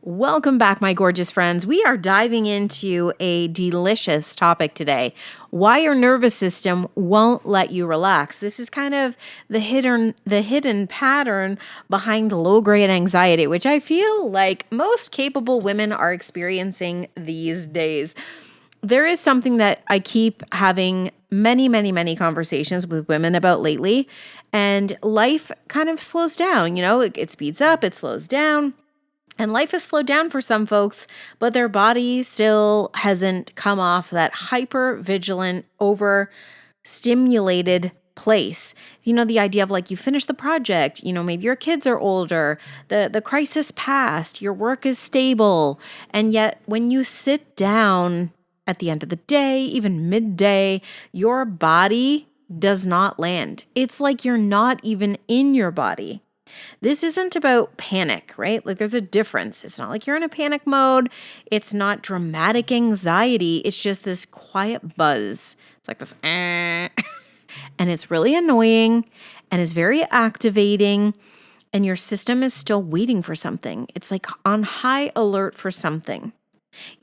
Welcome back, my gorgeous friends. We are diving into a delicious topic today. Why your nervous system won't let you relax. This is kind of the hidden pattern behind low-grade anxiety, which I feel like most capable women are experiencing these days. There is something that I keep having many conversations with women about lately, and life kind of slows down. It speeds up, it slows down. And life has slowed down for some folks, but their body still hasn't come off that hyper vigilant, overstimulated place. The idea of like you finish the project, maybe your kids are older, the crisis passed, your work is stable. And yet when you sit down at the end of the day, even midday, your body does not land. It's like you're not even in your body. This isn't about panic, right? Like there's a difference. It's not like you're in a panic mode. It's not dramatic anxiety. It's just this quiet buzz. It's like this, and it's really annoying and is very activating. And your system is still waiting for something. It's like on high alert for something,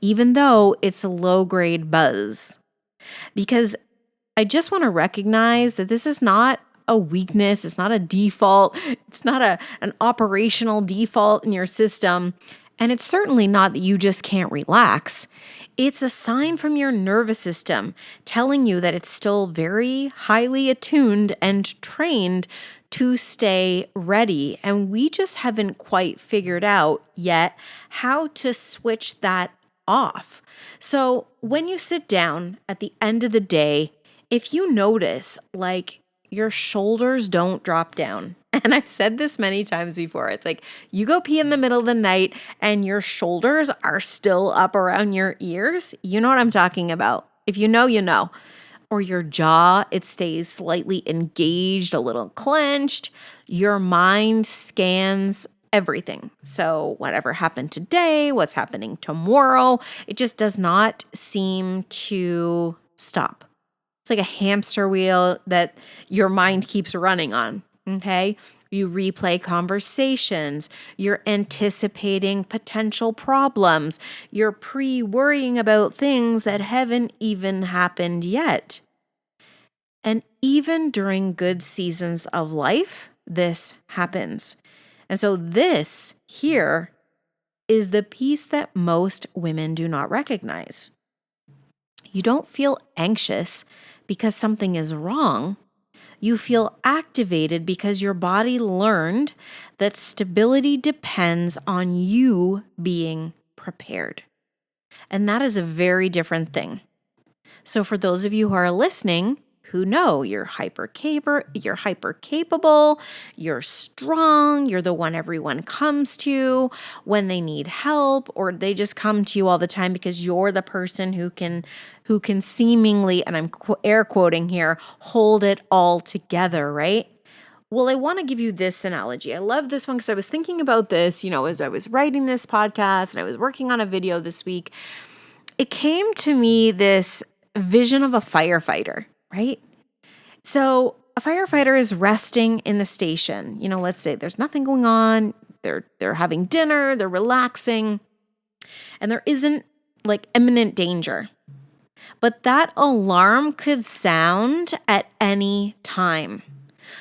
even though it's a low grade buzz. Because I just want to recognize that this is not a weakness. It's not a default. It's not an operational default in your system. And it's certainly not that you just can't relax. It's a sign from your nervous system telling you that it's still very highly attuned and trained to stay ready. And we just haven't quite figured out yet how to switch that off. So when you sit down at the end of the day, if you notice like your shoulders don't drop down. And I've said this many times before. It's like you go pee in the middle of the night and your shoulders are still up around your ears. You know what I'm talking about. If you know, you know. Or your jaw, it stays slightly engaged, a little clenched. Your mind scans everything. So whatever happened today, what's happening tomorrow, it just does not seem to stop. It's like a hamster wheel that your mind keeps running on, okay? You replay conversations. You're anticipating potential problems. You're pre-worrying about things that haven't even happened yet. And even during good seasons of life, this happens. And so this here is the piece that most women do not recognize. You don't feel anxious because something is wrong. You feel activated because your body learned that stability depends on you being prepared. And that is a very different thing. So for those of you who are listening, who know you're hyper capable, you're strong, you're the one everyone comes to when they need help, or they just come to you all the time because you're the person who can seemingly, and I'm air quoting here, hold it all together, right? Well, I want to give you this analogy. I love this one because I was thinking about this, as I was writing this podcast and I was working on a video this week. It came to me this vision of a firefighter, right? So a firefighter is resting in the station. Let's say there's nothing going on. They're having dinner, they're relaxing, and there isn't like imminent danger. But that alarm could sound at any time.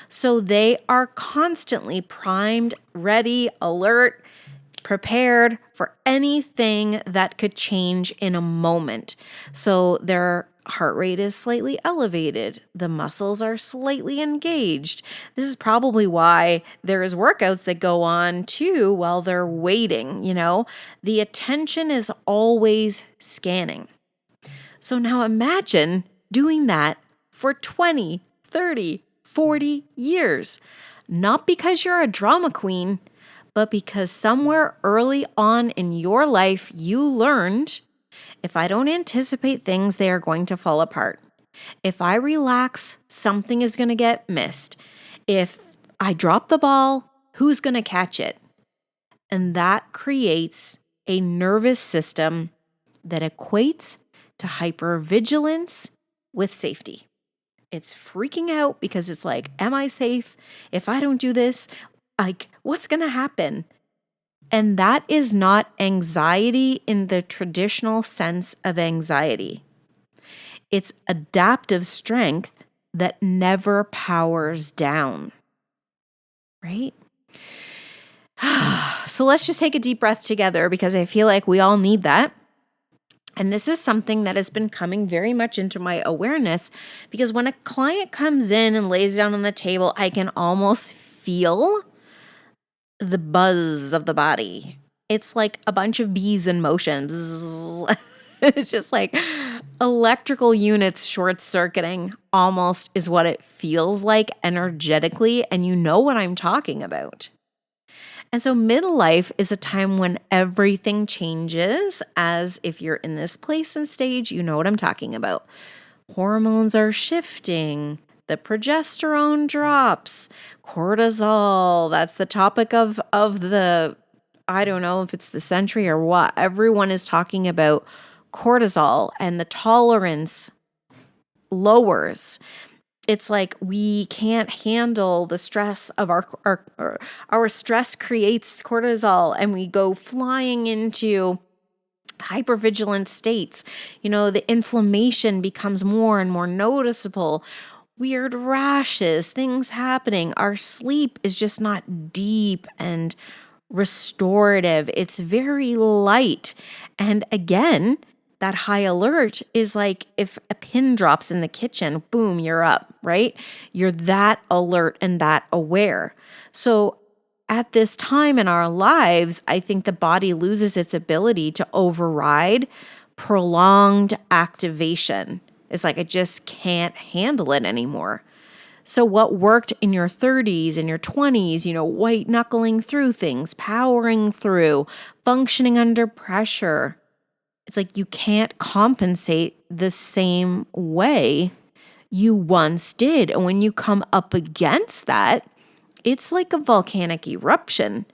So they are constantly primed, ready, alert, prepared for anything that could change in a moment. So their heart rate is slightly elevated. The muscles are slightly engaged. This is probably why there is workouts that go on too while they're waiting, The attention is always scanning. So now imagine doing that for 20, 30, 40 years. Not because you're a drama queen, but because somewhere early on in your life, you learned, if I don't anticipate things, they are going to fall apart. If I relax, something is going to get missed. If I drop the ball, who's going to catch it? And that creates a nervous system that equates to hypervigilance with safety. It's freaking out because it's like, am I safe? If I don't do this, like, what's going to happen? And that is not anxiety in the traditional sense of anxiety. It's adaptive strength that never powers down, right? So let's just take a deep breath together because I feel like we all need that. And this is something that has been coming very much into my awareness because when a client comes in and lays down on the table, I can almost feel the buzz of the body. It's like a bunch of bees in motion. It's just like electrical units short circuiting almost is what it feels like energetically. And you know what I'm talking about. And so midlife is a time when everything changes, as if you're in this place and stage, you know what I'm talking about. Hormones are shifting. The progesterone drops, cortisol, that's the topic of the, I don't know if it's the century or what. Everyone is talking about cortisol and the tolerance lowers. It's like we can't handle the stress of our stress creates cortisol and we go flying into hypervigilant states. The inflammation becomes more and more noticeable. Weird rashes, things happening. Our sleep is just not deep and restorative. It's very light. And again, that high alert is like if a pin drops in the kitchen, boom, you're up, right? You're that alert and that aware. So at this time in our lives, I think the body loses its ability to override prolonged activation. It's like it just can't handle it anymore. So what worked in your 30s and your 20s, white knuckling through things, powering through, functioning under pressure, it's like you can't compensate the same way you once did. And when you come up against that, it's like a volcanic eruption.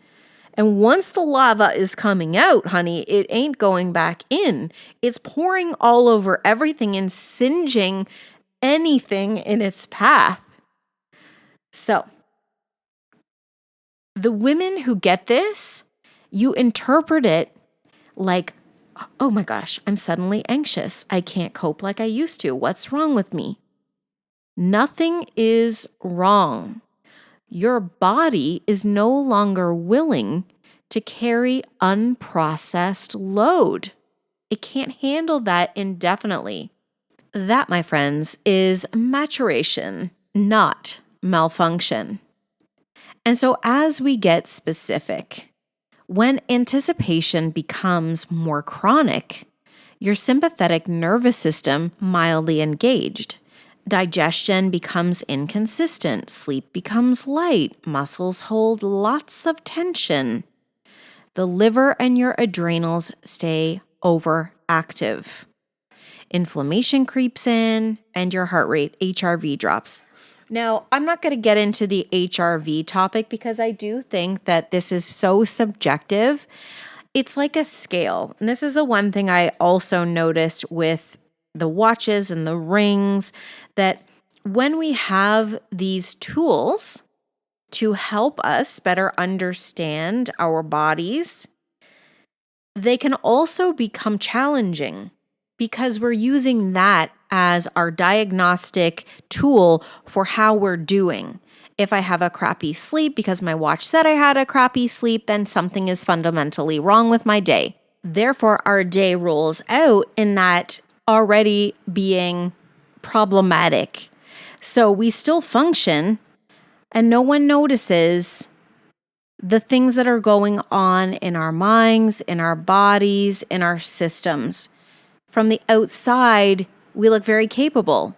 And once the lava is coming out, honey, it ain't going back in. It's pouring all over everything and singeing anything in its path. So, the women who get this, you interpret it like, oh my gosh, I'm suddenly anxious. I can't cope like I used to. What's wrong with me? Nothing is wrong. Your body is no longer willing to carry unprocessed load. It can't handle that indefinitely. That, my friends, is maturation, not malfunction. And so as we get specific, when anticipation becomes more chronic, your sympathetic nervous system mildly engaged. Digestion becomes inconsistent, sleep becomes light, muscles hold lots of tension. The liver and your adrenals stay overactive. Inflammation creeps in, and your heart rate, HRV, drops. Now, I'm not going to get into the HRV topic because I do think that this is so subjective. It's like a scale. And this is the one thing I also noticed with the watches and the rings, that when we have these tools to help us better understand our bodies, they can also become challenging because we're using that as our diagnostic tool for how we're doing. If I have a crappy sleep because my watch said I had a crappy sleep, then something is fundamentally wrong with my day. Therefore, our day rolls out in that already being problematic. So we still function and no one notices the things that are going on in our minds, in our bodies, in our systems. From the outside, we look very capable.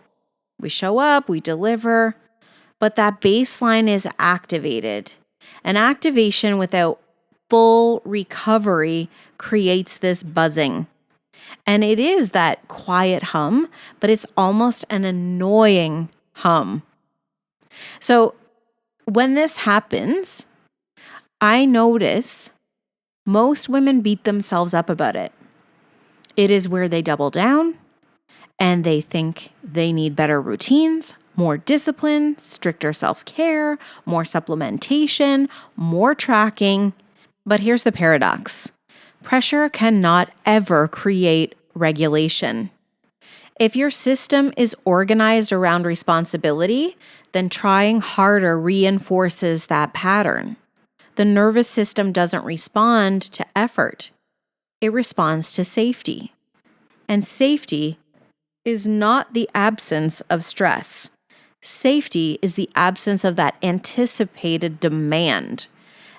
We show up, we deliver, but that baseline is activated. An activation without full recovery creates this buzzing. And it is that quiet hum, but it's almost an annoying hum. So when this happens, I notice most women beat themselves up about it. It is where they double down and they think they need better routines, more discipline, stricter self-care, more supplementation, more tracking. But here's the paradox. Pressure cannot ever create regulation. If your system is organized around responsibility, then trying harder reinforces that pattern. The nervous system doesn't respond to effort. It responds to safety. And safety is not the absence of stress. Safety is the absence of that anticipated demand.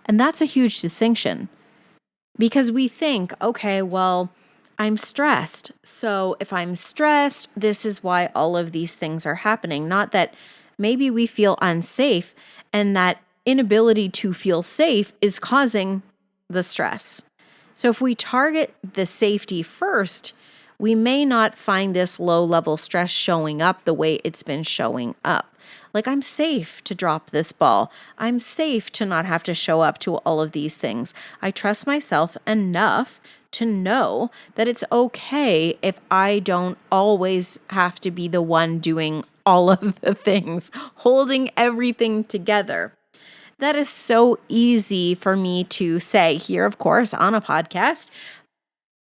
And that's a huge distinction because we think, okay, well, I'm stressed. So if I'm stressed, this is why all of these things are happening. Not that maybe we feel unsafe and that inability to feel safe is causing the stress. So if we target the safety first, we may not find this low-level stress showing up the way it's been showing up. Like, I'm safe to drop this ball. I'm safe to not have to show up to all of these things. I trust myself enough to know that it's okay if I don't always have to be the one doing all of the things, holding everything together. That is so easy for me to say here, of course, on a podcast.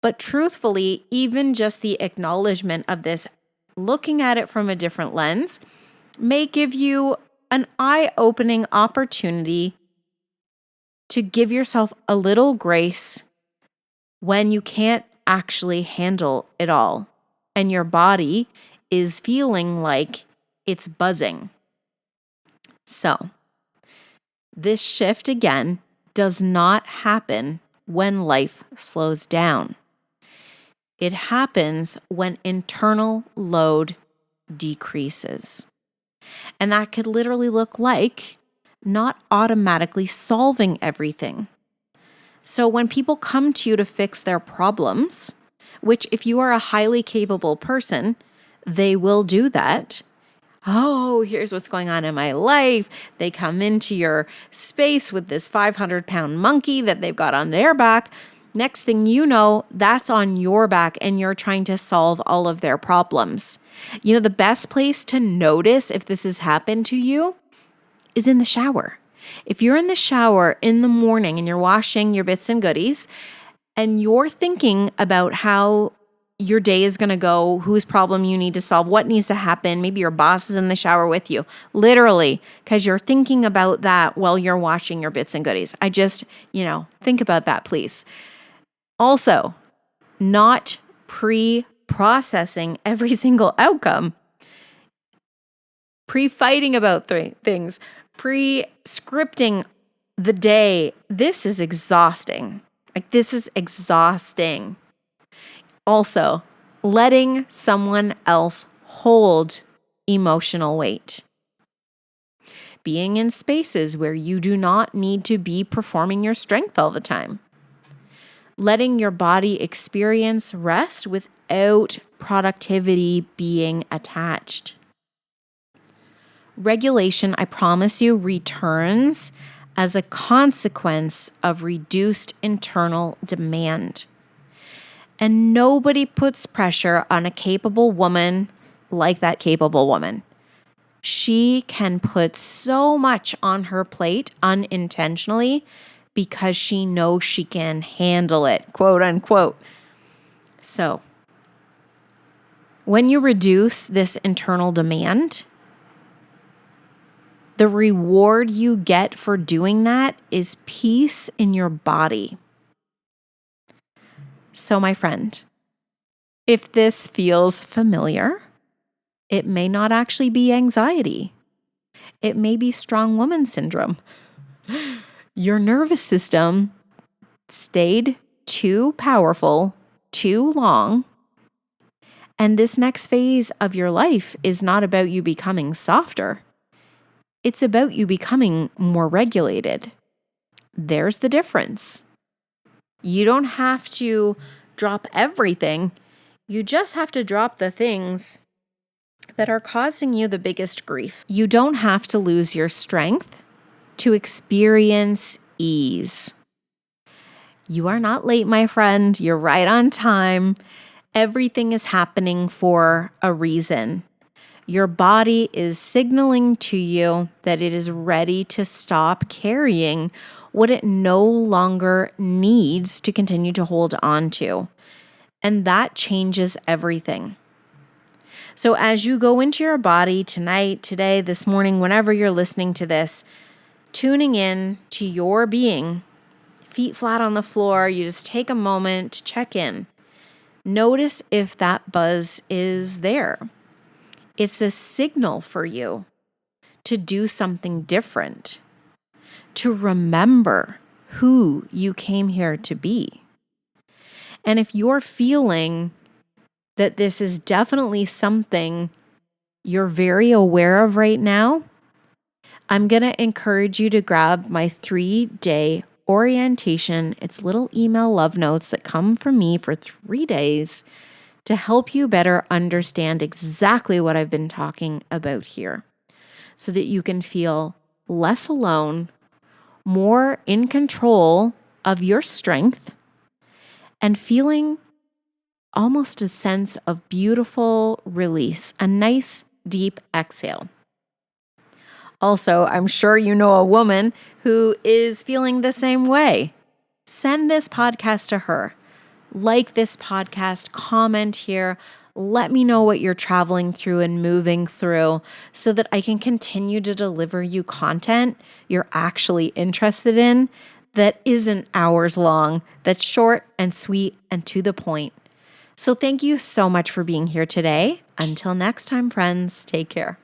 But truthfully, even just the acknowledgement of this, looking at it from a different lens, may give you an eye-opening opportunity to give yourself a little grace when you can't actually handle it all and your body is feeling like it's buzzing. So, this shift again does not happen when life slows down. It happens when internal load decreases. And that could literally look like not automatically solving everything. So when people come to you to fix their problems, which if you are a highly capable person, they will do that. Oh, here's what's going on in my life. They come into your space with this 500-pound monkey that they've got on their back. Next thing you know, that's on your back and you're trying to solve all of their problems. You know, the best place to notice if this has happened to you is in the shower. If you're in the shower in the morning and you're washing your bits and goodies and you're thinking about how your day is going to go, whose problem you need to solve, what needs to happen, maybe your boss is in the shower with you, literally, because you're thinking about that while you're washing your bits and goodies. I just, think about that, please. Also, not pre-processing every single outcome, pre-fighting about things, pre-scripting the day. This is exhausting. This is exhausting. Also, letting someone else hold emotional weight. Being in spaces where you do not need to be performing your strength all the time. Letting your body experience rest without productivity being attached. Regulation, I promise you, returns as a consequence of reduced internal demand. And nobody puts pressure on a capable woman like that capable woman. She can put so much on her plate unintentionally because she knows she can handle it, quote unquote. So, when you reduce this internal demand, the reward you get for doing that is peace in your body. So, my friend, if this feels familiar, it may not actually be anxiety. It may be strong woman syndrome. Your nervous system stayed too powerful, too long. And this next phase of your life is not about you becoming softer. It's about you becoming more regulated. There's the difference. You don't have to drop everything. You just have to drop the things that are causing you the biggest grief. You don't have to lose your strength to experience ease. You are not late, my friend. You're right on time. Everything is happening for a reason. Your body is signaling to you that it is ready to stop carrying what it no longer needs to continue to hold on to. And that changes everything. So as you go into your body tonight, today, this morning, whenever you're listening to this, tuning in to your being, feet flat on the floor, you just take a moment to check in. Notice if that buzz is there. It's a signal for you to do something different, to remember who you came here to be. And if you're feeling that this is definitely something you're very aware of right now, I'm going to encourage you to grab my 3-day orientation. It's little email love notes that come from me for 3 days to help you better understand exactly what I've been talking about here so that you can feel less alone, more in control of your strength, and feeling almost a sense of beautiful release, a nice deep exhale. Also, I'm sure you know a woman who is feeling the same way. Send this podcast to her. Like this podcast, comment here. Let me know what you're traveling through and moving through so that I can continue to deliver you content you're actually interested in that isn't hours long, that's short and sweet and to the point. So thank you so much for being here today. Until next time, friends, take care.